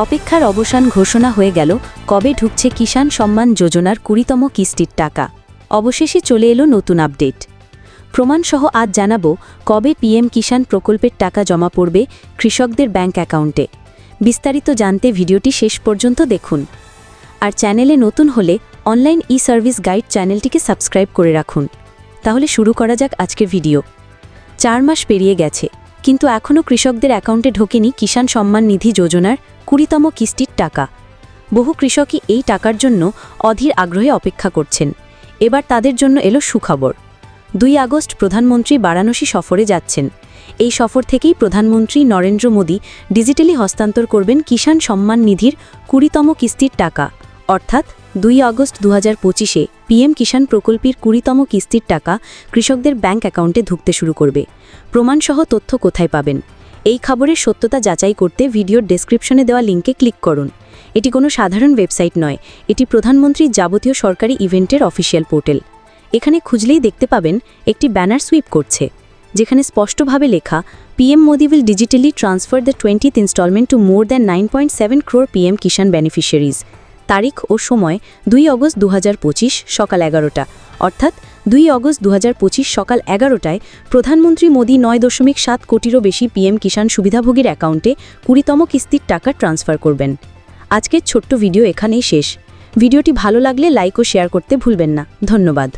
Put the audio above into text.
অপেক্ষার অবসান ঘোষণা হয়ে গেল। কবে ঢুকছে কিষাণ সম্মান যোজনার 20তম কিস্তির টাকা? অবশেষে চলে এলো নতুন আপডেট। প্রমাণসহ আজ জানাবো কবে পিএম কিষাণ প্রকল্পের টাকা জমা পড়বে কৃষকদের ব্যাংক অ্যাকাউন্টে। বিস্তারিত জানতে ভিডিওটি শেষ পর্যন্ত দেখুন। আর চ্যানেলে নতুন হলে অনলাইন সার্ভিস গাইড চ্যানেলটিকে সাবস্ক্রাইব করে রাখুন। তাহলে শুরু করা যাক আজকের ভিডিও। 4 মাস পেরিয়ে গেছে, কিন্তু এখনও কৃষকদের অ্যাকাউন্টে ঢোকেনি কিষাণ সম্মান নিধি যোজনার 20তম কিস্তির টাকা। বহু কৃষকই এই টাকার জন্য অধীর আগ্রহে অপেক্ষা করছেন। এবার তাদের জন্য এলো সুখবর। 2 আগস্ট প্রধানমন্ত্রী বারাণসী সফরে যাচ্ছেন। এই সফর থেকেই প্রধানমন্ত্রী নরেন্দ্র মোদী ডিজিটালি হস্তান্তর করবেন কিষাণ সম্মান নিধির 20তম কিস্তির টাকা। অর্থাৎ 2 আগস্ট 2025-এ পিএম কিষাণ প্রকল্পের 20তম কিস্তির টাকা কৃষকদের ব্যাংক অ্যাকাউন্টে ঢুকতে শুরু করবে। প্রমাণসহ তথ্য কোথায় পাবেন? এই খবরের সত্যতা যাচাই করতে ভিডিওর ডেসক্রিপশনে দেওয়া লিঙ্কে ক্লিক করুন। এটি কোনো সাধারণ ওয়েবসাইট নয়, এটি প্রধানমন্ত্রীর যাবতীয় সরকারি ইভেন্টের অফিসিয়াল পোর্টাল। এখানে খুঁজলেই দেখতে পাবেন একটি ব্যানার সুইপ করছে, যেখানে স্পষ্টভাবে লেখা, PM Modi will digitally transfer the 20th instalment to more than 9.7 crore PM Kisan beneficiaries. তারিখ ও সময় 2 আগস্ট 2025 সকাল 11টা। অর্থাৎ 2 আগস্ট 2025 সকাল 11টায় প্রধানমন্ত্রী মোদী 9.7 কোটিরও বেশি পিএম কিষাণ সুবিধাভোগীর অ্যাকাউন্টে 20তম কিস্তির টাকা ট্রান্সফার করবেন। আজকের ছোট্ট ভিডিও এখানেই শেষ। ভিডিওটি ভালো লাগলে লাইক ও শেয়ার করতে ভুলবেন না। ধন্যবাদ।